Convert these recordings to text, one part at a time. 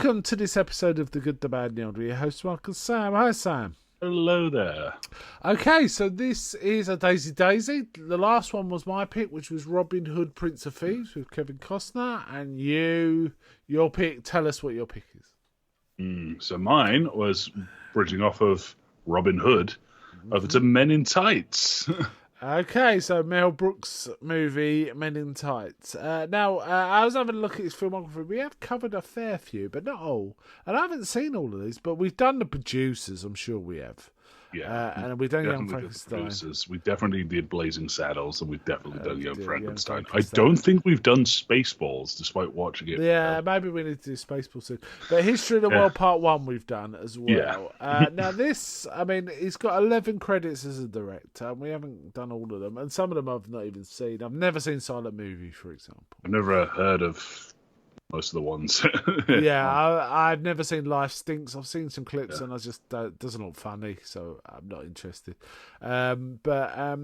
welcome to this episode of The Good, the Bad, and the Old. Your host, Mark and Sam. Hi, Sam. Hello there. Okay, so this is a Daisy. The last one was my pick, which was Robin Hood, Prince of Thieves with Kevin Costner. And your pick, tell us what your pick is. So mine was bridging off of Robin Hood over to Men in Tights. Okay, so Mel Brooks movie, Men in Tights. Now, I was having a look at his filmography. We have covered a fair few, but not all. And I haven't seen all of these, but we've done the producers, I'm sure we have. Yeah. And we've done Young Definitely did Frankenstein. producers. We definitely did Blazing Saddles, and we've definitely done Young Young Frankenstein. I Frankenstein. don't think we've done Spaceballs, despite watching it. Yeah, maybe we need to do Spaceballs soon. But History of the World Part 1 we've done as well. Yeah. Now this, I mean, he's got 11 credits as a director, and we haven't done all of them. And some of them I've not even seen. I've never seen Silent Movie, for example. I've never heard of most of the ones. I've never seen Life Stinks. I've seen some clips, and I just doesn't look funny, so I'm not interested. But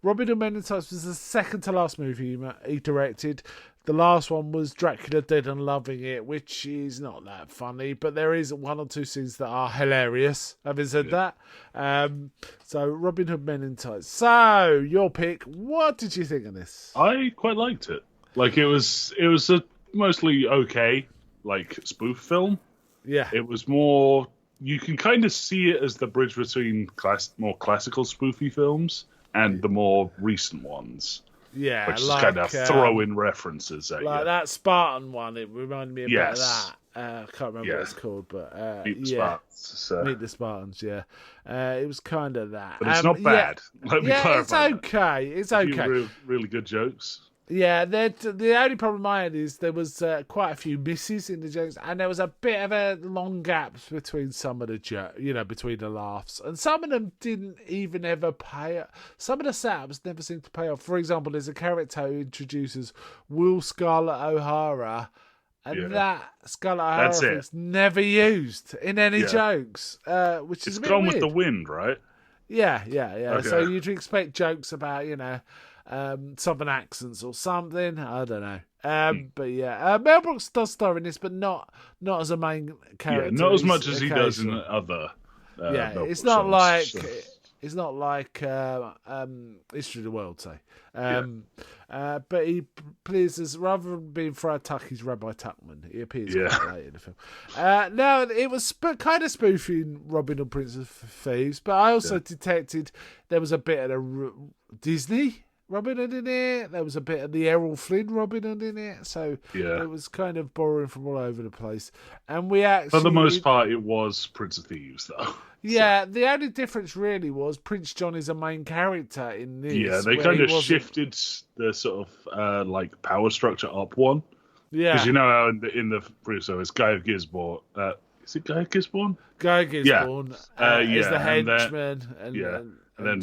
Robin Hood Men in Tights was the second to last movie he directed. The last one was Dracula Dead and Loving It, which is not that funny, but there is one or two scenes that are hilarious. Having said that, so Robin Hood Men in Tights. So your pick. What did you think of this? I quite liked it. Like it was a mostly okay, like spoof film. Yeah, It was more. You can kind of see it as the bridge between more classical spoofy films and the more recent ones. yeah, Which like, is kind of throw in references at like you. that Spartan one. It reminded me about Yes. that. I can't remember what it's called, but Meet the yeah, Spartans. So. Meet the Spartans. Yeah, it was kind of that, But it's not bad. Let me Yeah, it's clarify. okay. It's A few okay. really good jokes. Yeah, the only problem I had is there was quite a few misses in the jokes, and there was a bit of a long gap between some of the between the laughs, and some of them didn't even ever pay. Some of the setups never seemed to pay off. For example, there's a character who introduces Will Scarlett O'Hara, and that Scarlett That's O'Hara it. is never used in any jokes, which is It's a bit Gone weird. with the Wind, right? Yeah. Okay. So you'd expect jokes about, Southern accents or something. I don't know. But yeah, Mel Brooks does star in this, but not as a main character. Yeah, not as much He's as he does in occasional. other. Yeah, Mel it's Brooks not films. like So, it's not like History of the World, say. But he plays as, rather than being Friar Tuck, he's Rabbi Tuckman. He appears quite late in the film. Now it was kind of spoofing Robin Hood, Prince of Thieves, but I also detected there was a bit of the Disney Robin Hood in it. There was a bit of the Errol Flynn Robin Hood in it, so it was kind of borrowing from all over the place. And we actually, for the most part, it was Prince of Thieves, though. yeah, the only difference really was Prince John is a main character in this. Yeah, they where kind he of wasn't. shifted the sort of like power structure up one. Yeah, Because you know how in the so it's Guy of Gisborne. Is it Guy of Gisborne? Guy Gisborne is the and then- henchman, and then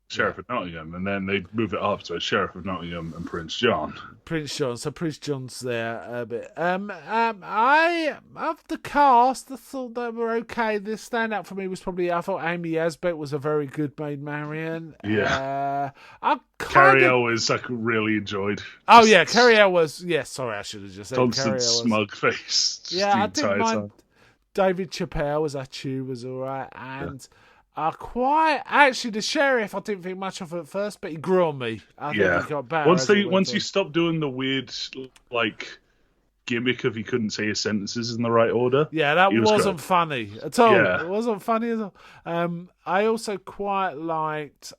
Sheriff of Nottingham, and then they move it up to Sheriff of Nottingham and Prince John. Prince John. So Prince John's there a bit. I of the cast, I thought they were okay. The standout for me was probably, I thought Amy Asbeck was a very good Maid Marian. Yeah. I Carrie Elwes, I really enjoyed. Oh yeah, Carrie Elwes. Yes, sorry, I should have just said Carrie Constant Elwes. smug face. just Yeah, the I didn't entire mind. time. David Chappelle as Achu was all right, and actually the sheriff I didn't think much of at first, but he grew on me. I think he got better. Once he stopped doing the weird like gimmick of he couldn't say his sentences in the right order. Yeah, that he was wasn't good. funny at all. Yeah. It wasn't funny at all. I also quite liked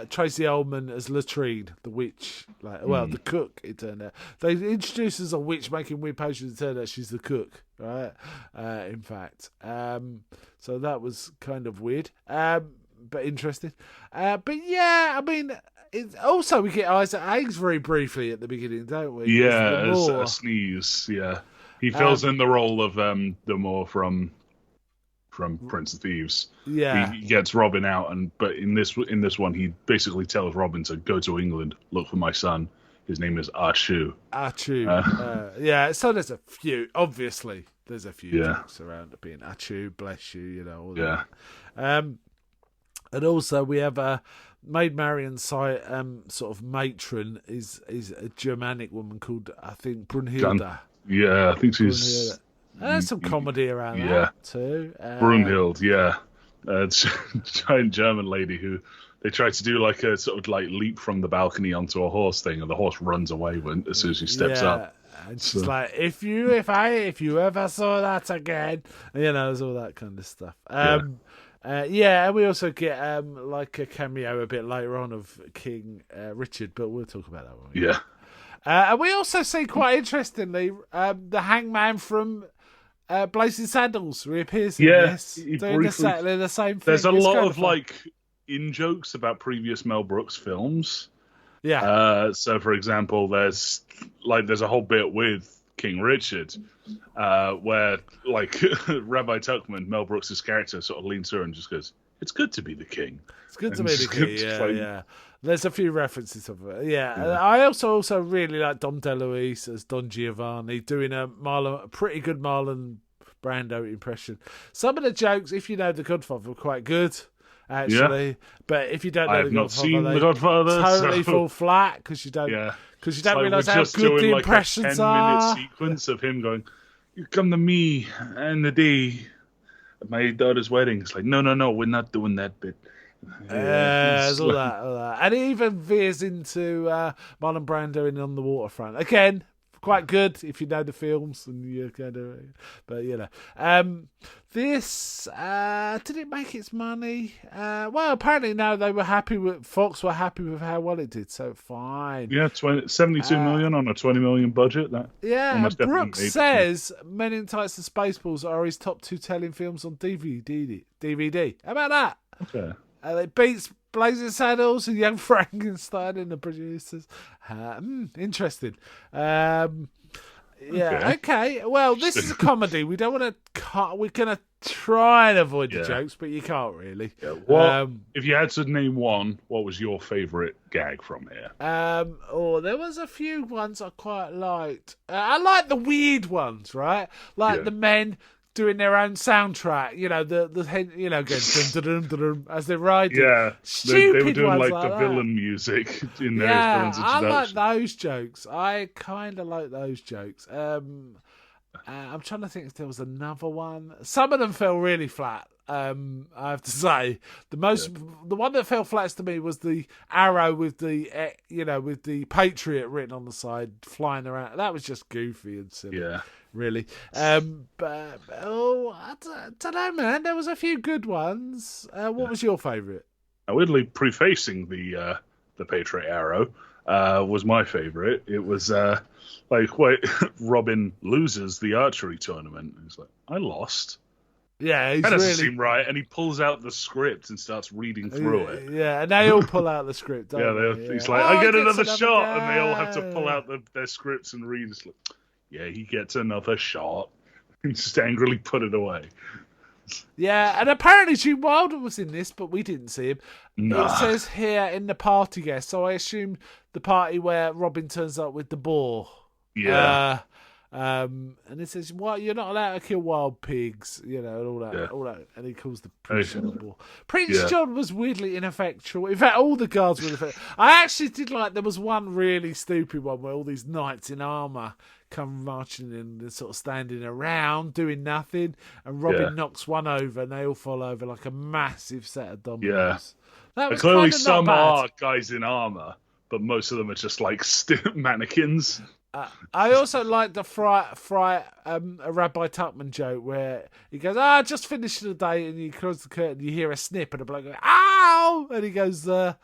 Tracy Ullman as Latrine, the witch. The cook, it turned out. They introduced us a witch making weird potions, it turned out she's the cook, right? In fact. So that was kind of weird, but interesting. But yeah, I mean, also we get Isaac Hayes very briefly at the beginning, don't we? Yeah, As as the Moor. a sneeze. Yeah, he fills in the role of the Moor from Prince of Thieves. Yeah, he gets Robin out, but in this one, he basically tells Robin to go to England, look for my son. His name is Achu. Achu. Yeah, so there's a few. Obviously, there's a few Yeah. jokes around it being Achu, bless you, all Yeah. that. And also we have a Maid Marian sort of matron is a Germanic woman called, I think, Brunhilde. Yeah, I think she's. There's some comedy around that too. Brunhild, yeah. Giant German lady who they try to do like a sort of like leap from the balcony onto a horse thing, and the horse runs away as soon as she steps up. And she's like, if you ever saw that again, there's all that kind of stuff. And we also get like a cameo a bit later on of King Richard, but we'll talk about that one. And we also see, quite interestingly, the Hangman from Blazing Saddles reappears in this, doing exactly the same thing. There's a lot of like in jokes about previous Mel Brooks films. Yeah. So, for example, there's a whole bit with King Richard, where like Rabbi Tuckman, Mel Brooks' character, sort of leans through and just goes, "It's good to be the king." It's good to be the king. Yeah. There's a few references of it. Yeah. I also really like Dom DeLuise as Don Giovanni doing a pretty good Marlon Brando impression. Some of the jokes, if you know The Godfather, are quite good. Actually, but if you don't know The Godfather, totally fall flat because you don't realise how good the impressions are. 10-minute sequence of him going, "You come to me and the day of my daughter's wedding." It's like, no, we're not doing that bit. There's all that, and it even veers into Marlon Brando in On the Waterfront again. Quite good if you know the films and you're kind of, but this did it make its money? Well, apparently no. Fox were happy with how well it did, so fine. Yeah, 72 million on a 20 million budget. Brooks says Men in Tights and Spaceballs are his top 2 telling films on DVD. How about that? Okay. It beats Blazing Saddles and Young Frankenstein and the producers. Interesting. Okay. Well, this is a comedy. We don't want to. We're gonna try and avoid the jokes, but you can't really. Yeah. If you had to name one, what was your favourite gag from here? There was a few ones I quite liked. I like the weird ones, right? Like the men doing their own soundtrack, going dun, dun, dun, dun, as they ride. Yeah, stupid they were doing ones like the villain music in their villain's introduction. I like those jokes. I kind of like those jokes. I'm trying to think if there was another one. Some of them fell really flat. I have to say, the one that fell flat to me was the arrow with the with the Patriot written on the side flying around. That was just goofy and silly. Yeah. Really. I don't know, man. There was a few good ones. What was your favourite? Weirdly, prefacing the Patriot arrow was my favourite. It was Robin loses the archery tournament. He's like, I lost. Yeah, that doesn't seem right. And he pulls out the script and starts reading through it. Yeah, and they all pull out the script. He's like, I get another shot, and they all have to pull out their scripts and read. It's like, yeah, he gets another shot. And just angrily put it away. Yeah, and apparently Gene Wilder was in this, but we didn't see him. It says here in the party guest, so I assume the party where Robin turns up with the boar. Yeah. And it says, "What? You're not allowed to kill wild pigs," and all that. And he calls the Prince John the boar. Prince John was weirdly ineffectual. In fact, all the guards were ineffectual. I actually did like. There was one really stupid one where all these knights in armor come marching in and sort of standing around doing nothing, and Robin knocks one over, and they all fall over like a massive set of dominoes. Yeah, that was clearly some are guys in armor, but most of them are just like mannequins. I also like the a Rabbi Tuckman joke where he goes, "I just finished the day," and you close the curtain, you hear a snip, and a bloke goes, "Ow!" and he goes, "Put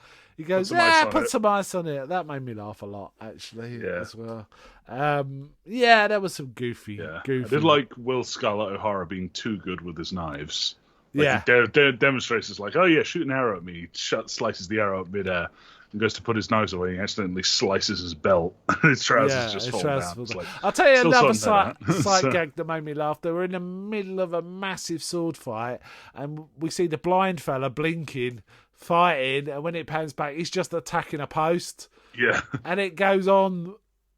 some ice on it." That made me laugh a lot, actually, as well. There was some goofy. I did like Will Scarlett O'Hara being too good with his knives. He demonstrates it's like, "Oh yeah, shoot an arrow at me." He slices the arrow up midair. And goes to put his knives away and accidentally slices his belt. His trousers just fall down. Like, I'll tell you another side gag that made me laugh. They were in the middle of a massive sword fight, and we see the blind fella blinking, fighting, and when it pans back, he's just attacking a post. Yeah. And it goes on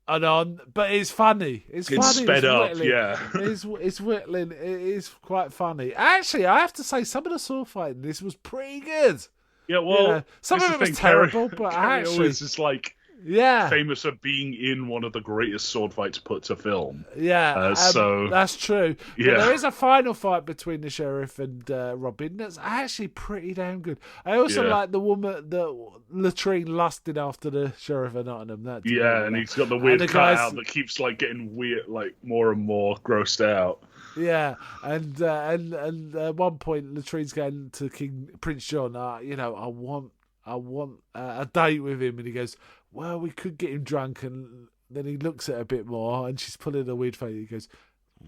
and on, but it's funny. It's funny. Sped up, It's whittling. It is quite funny. Actually, I have to say, some of the sword fighting this was pretty good. Yeah, well, some of it was terrible, but actually, always just like famous for being in one of the greatest sword fights put to film. Yeah, so that's true. Yeah. But there is a final fight between the sheriff and Robin that's actually pretty damn good. I also like the woman that Latrine lusted after the sheriff of Nottingham. And he's got the weird cutout that keeps like getting weird, like more and more grossed out. Yeah, and at one point Latrine's going to King Prince John. I want a date with him, and he goes, well, we could get him drunk, and then he looks at her a bit more, and she's pulling a weird face. He goes,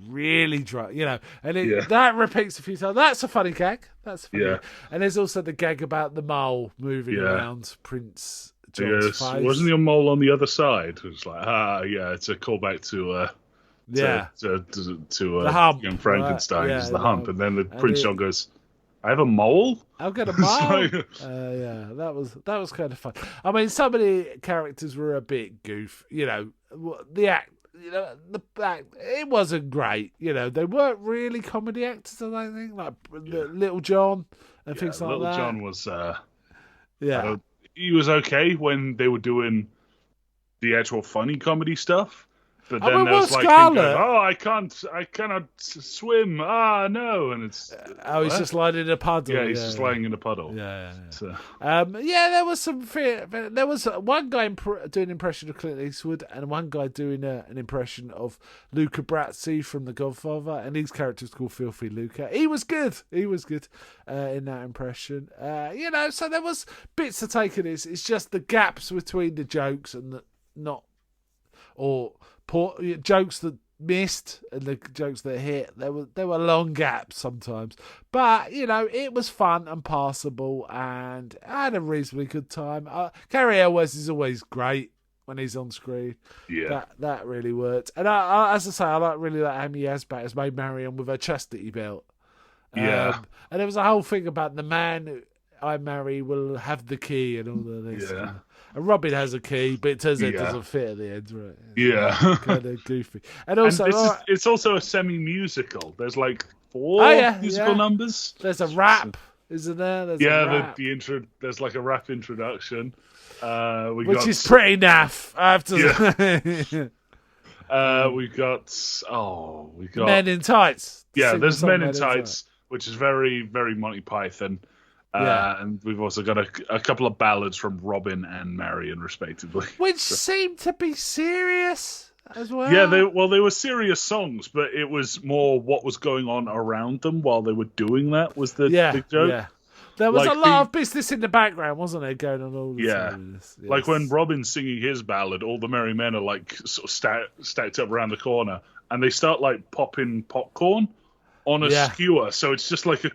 really drunk, and that repeats a few times. That's a funny gag. Gag. And there's also the gag about the mole moving around Prince John's face. Wasn't your mole on the other side? It was like, it's a callback to the hump, Young Frankenstein, is the hump, and then Prince John goes, I have a mole? I've got a mole. That was kind of fun. I mean, some of the characters were a bit goof. The act. The act. It wasn't great. They weren't really comedy actors. I don't think, like Little John and things like that. Little John was. He was okay when they were doing the actual funny comedy stuff. But then there was like him going, I cannot swim. No, and it's he's just lying in a puddle. Yeah, he's just lying in a puddle. Yeah. So. There was some fear. There was one guy doing an impression of Clint Eastwood, and one guy doing an impression of Luca Brasi from The Godfather, and his character's called Filthy Luca. He was good. In that impression. So there was bits to take in this. It's just the gaps between the jokes and jokes that missed and the jokes that hit. There were long gaps sometimes, but it was fun and passable, and I had a reasonably good time. Cary Elwes is always great when he's on screen. That really worked. And I as I say, I really like Amy Asbat has made Marion with her chastity belt. And there was a whole thing about the man I marry will have the key and all of this. And Robin has a key, but it turns out it doesn't fit at the end, right? It's kind of goofy. And also, it's also a semi-musical. There's like 4 musical numbers. There's a rap, isn't there? There's a rap. The intro. There's like a rap introduction, which is pretty naff. I have to say. We got Men in Tights. Yeah, there's Men in Tights, which is very, very Monty Python. And we've also got a couple of ballads from Robin and Marion, respectively. Which seemed to be serious as well. Yeah, they were serious songs, but it was more what was going on around them while they were doing that was the big joke. Yeah. There was a lot of business in the background, wasn't there, going on all the time? Yes. Like when Robin's singing his ballad, all the merry men are like sort of stacked up around the corner, and they start like popping popcorn on a skewer, so it's just like a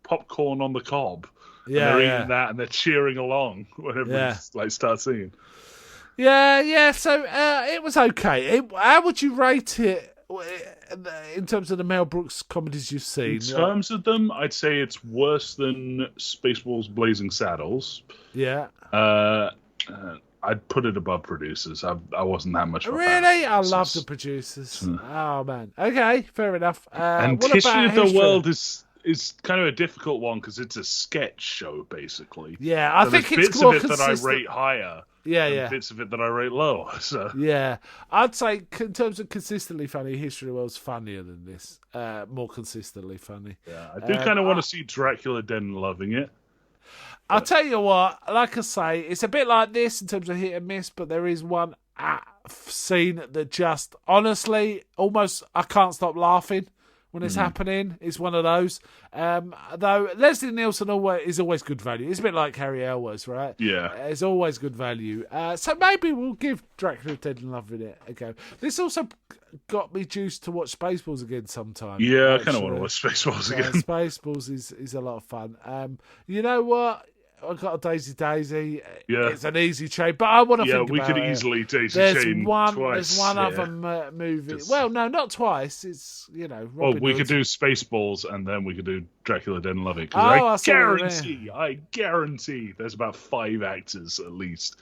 popcorn on the cob. And they're eating that and they're cheering along whenever like starts singing. So it was okay. How would you rate it in terms of the Mel Brooks comedies you've seen? In terms of them, I'd say it's worse than Spaceballs Blazing Saddles. Yeah. I'd put it above Producers. I wasn't that much of a fan. Really? I love the Producers. Oh, man. Okay, fair enough. And History of the World is kind of a difficult one because it's a sketch show, basically. Yeah, I think it's bits more of it consistent. that I rate higher. Bits of it that I rate lower. So. Yeah, I'd say in terms of consistently funny, History of the World's funnier than this. More consistently funny. Yeah, I do kind of want to see Dracula Dead and Loving It. I'll tell you what, like I say, it's a bit like this in terms of hit and miss, but there is one scene that just, honestly, almost I can't stop laughing when it's happening. It's one of those. Though Leslie Nielsen is always good value. It's a bit like Cary Elwes, right? Yeah. It's always good value. So maybe we'll give Dracula Dead and Loving It a go. This also got me juiced to watch Spaceballs again sometime. Yeah, I kind of want to watch Spaceballs again. Spaceballs is a lot of fun. You know what? I've got a Daisy Daisy. Yeah. It's an easy trade, but I want to think about it. Yeah, we could easily Daisy chain twice. There's one other movie. Well, no, not twice. It's, Robin we could do Spaceballs and then we could do Dracula Dead and Loving It. I guarantee there's about 5 actors at least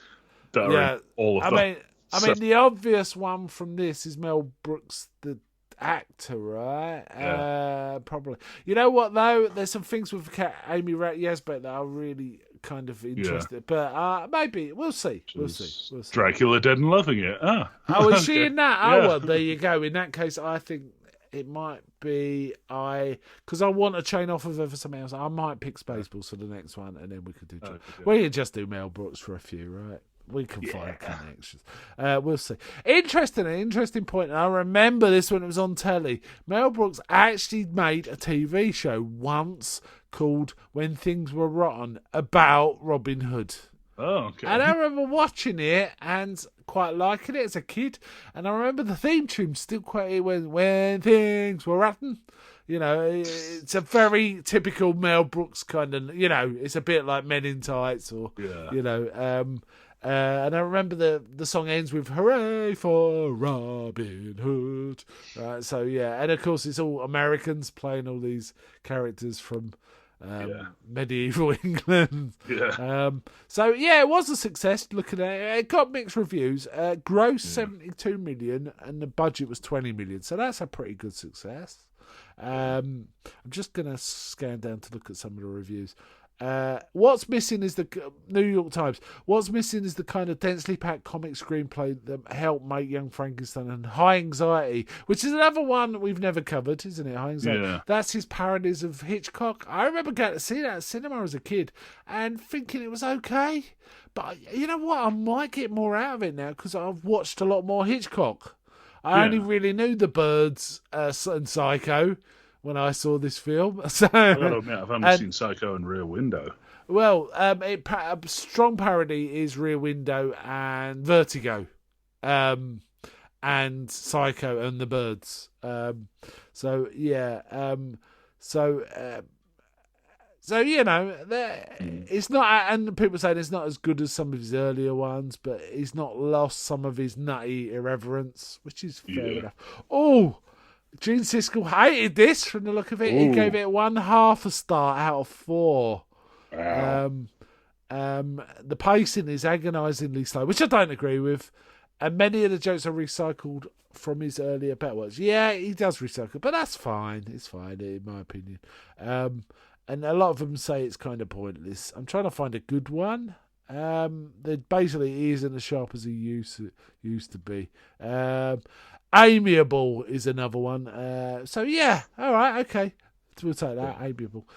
that are in all of them. I mean, the obvious one from this is Mel Brooks, the actor, right? Probably. You know what though? There's some things with Amy Asbat that are really kind of interested. But maybe we'll see. We'll see. Dracula Dead and Loving It. Oh, is she in that? Oh, well, there you go. In that case, I think it might be because I want to chain off of her for something else. I might pick Spaceballs for the next one, and then we could do. We could just do Mel Brooks for a few, right? We can find connections. We'll see. Interesting point. And I remember this when it was on telly. Mel Brooks actually made a TV show once called When Things Were Rotten about Robin Hood. Oh, okay. And I remember watching it and quite liking it as a kid. And I remember the theme tune still quite when things were rotten. You know, it's a very typical Mel Brooks kind of. You know, it's a bit like Men in Tights or you know. And I remember the song ends with "Hooray for Robin Hood." So yeah, and of course it's all Americans playing all these characters from medieval England. So yeah, it was a success. Looking at it, it got mixed reviews. Gross 72 million, and the budget was 20 million. So that's a pretty good success. I'm just gonna scan down to look at some of the reviews. What's missing is the New York Times. What's missing is the kind of densely packed comic screenplay that helped make Young Frankenstein and High Anxiety, which is another one we've never covered, isn't it? High Anxiety. Yeah. That's his parodies of Hitchcock. I remember going to see that at cinema as a kid and thinking it was okay. But you know what? I might get more out of it now because I've watched a lot more Hitchcock. I only really knew The Birds and Psycho when I saw this film. So, I gotta admit, I've only seen Psycho and Rear Window. Well, a strong parody is Rear Window and Vertigo, and Psycho and The Birds. So you know, it's not, and people say it's not as good as some of his earlier ones, but he's not lost some of his nutty irreverence, which is fair enough. Oh, Gene Siskel hated this from the look of it. He gave it 1/2 a star out of 4. Wow. The pacing is agonisingly slow, which I don't agree with. And many of the jokes are recycled from his earlier better works. Yeah, he does recycle, but that's fine. It's fine, in my opinion. And a lot of them say it's kind of pointless. I'm trying to find a good one. That basically isn't as sharp as he used to be. Amiable is another one. So yeah, all right, okay, we'll take that. Amiable.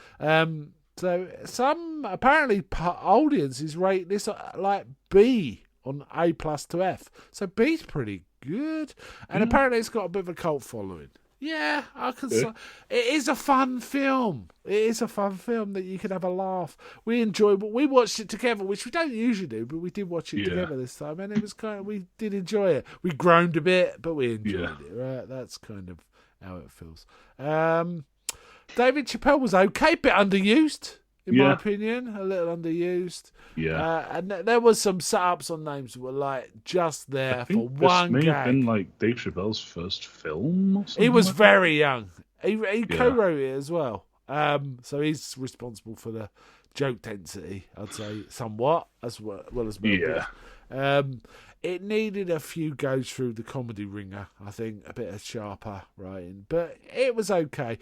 So some apparently audiences rate this like B on A+ to F. So B's pretty good, and apparently it's got a bit of a cult following. Yeah, I can. It is a fun film. It is a fun film that you can have a laugh. We enjoyed. We watched it together, which we don't usually do, but we did watch it together this time, and it was we did enjoy it. We groaned a bit, but we enjoyed it. Right, that's kind of how it feels. David Chappelle was okay, bit underused. In my opinion, a little underused. Yeah. And there was some setups on names that were like just there for one gag. This may have been like Dave Chappelle's first film or something. He was very young. He co-wrote it as well. So he's responsible for the joke density, I'd say, somewhat, as well as Mel Brooks. It needed a few goes through the comedy ringer, I think, a bit of sharper writing. But it was okay.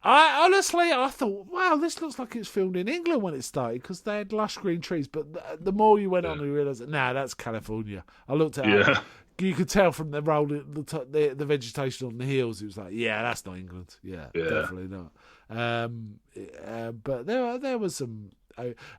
I thought, wow, this looks like it's filmed in England when it started because they had lush green trees. But the more you went on, you realised, that's California. I looked at it. You could tell from the vegetation on the hills. It was like, that's not England. Yeah. Definitely not. But there was some,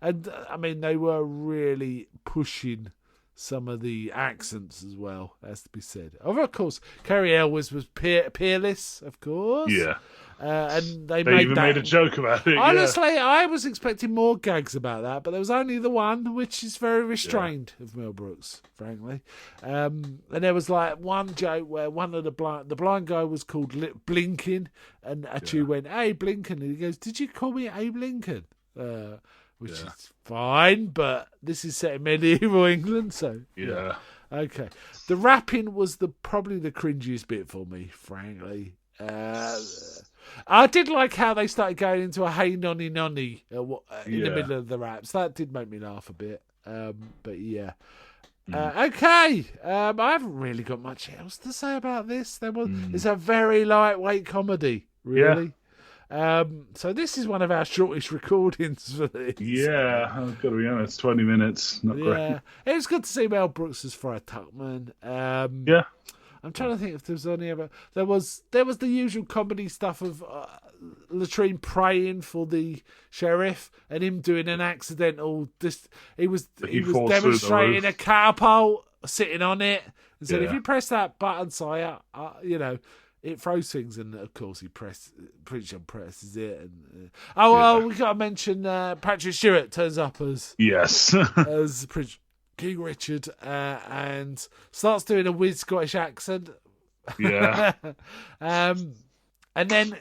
and I mean, they were really pushing some of the accents as well, has to be said. Of course, Cary Elwes was peerless, of course. Yeah. And they even made a joke about it. Honestly, I was expecting more gags about that, but there was only the one, which is very restrained of Mel Brooks, frankly. And there was like one joke where one of the blind guy was called Blinken, and Achu went, "Hey, Blinken," and he goes, "Did you call me Abe Lincoln?" Which is fine, but this is set in medieval England, so okay. The rapping was probably the cringiest bit for me, frankly. I did like how they started going into a "Hey nonny nonny" in the middle of the raps. That did make me laugh a bit. But yeah. Okay. I haven't really got much else to say about this. It's a very lightweight comedy, really. So this is one of our shortest recordings for this. Yeah, I've got to be honest, 20 minutes, not great. It was good to see Mel Brooks as Friar Tuckman. Yeah. I'm trying to think if there was any other. There was the usual comedy stuff of Latrine praying for the sheriff and him doing an accidental. He was demonstrating a catapult, sitting on it, and said, "If you press that button, sire, it throws things." And of course, Prince John presses it. And we got to mention Patrick Stewart turns up as as Prince King Richard and starts doing a weird Scottish accent. Yeah. And then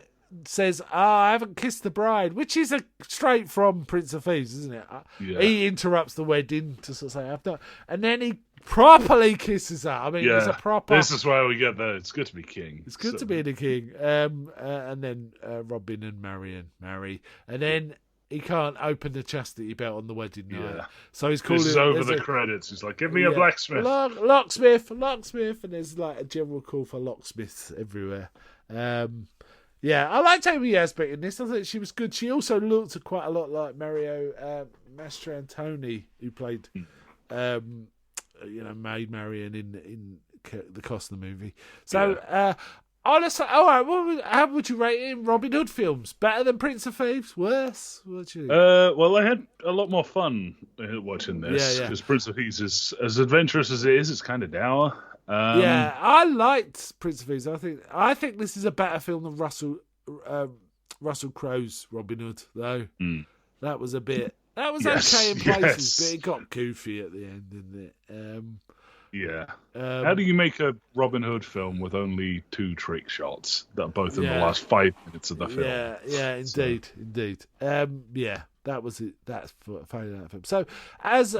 says, I haven't kissed the bride, which is straight from Prince of Thieves, isn't it? Yeah. He interrupts the wedding to sort of say, I've done. And then he properly kisses her. I mean, it's a proper. This is where we get it's good to be king. It's good to be the king. And then Robin and Marion marry. And then he can't open the chastity belt on the wedding night. Yeah. So he's calling. This is over the credits. He's like, give me a blacksmith. Locksmith. And there's like a general call for locksmiths everywhere. I liked Amy Asbeck in this. I thought she was good. She also looked quite a lot like Mario Mastrantoni, who played, Maid Marian in the Costner movie. So, honestly, all right. How would you rate it in Robin Hood films? Better than Prince of Thieves? Worse? What you? Well, I had a lot more fun watching this because Prince of Thieves is as adventurous as it is. It's kind of dour. I liked Prince of Thieves. I think this is a better film than Russell Crowe's Robin Hood, though. That was okay in places, but it got goofy at the end, didn't it? How do you make a Robin Hood film with only 2 trick shots that are both in the last 5 minutes of the film? Indeed. That was it. That's finding that film. So, as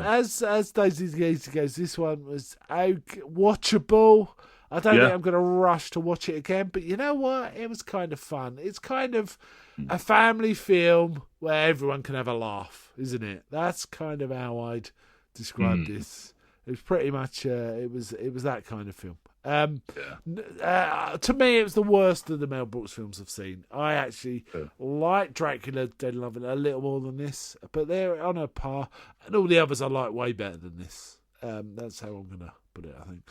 Daisy Geezer goes, this one was watchable. I don't think I'm going to rush to watch it again, but you know what? It was kind of fun. It's kind of a family film where everyone can have a laugh, isn't it? That's kind of how I'd describe this. It was pretty much it was that kind of film. To me, it was the worst of the Mel Brooks films I've seen. I actually like Dracula Dead and Loving a little more than this, but they're on a par, and all the others I like way better than this. That's how I'm gonna put it, I think.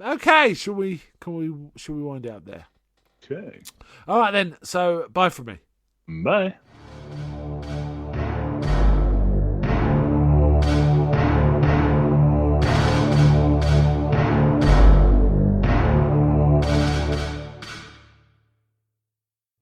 Okay, should we wind it up there? Okay. All right then. So bye from me. Bye.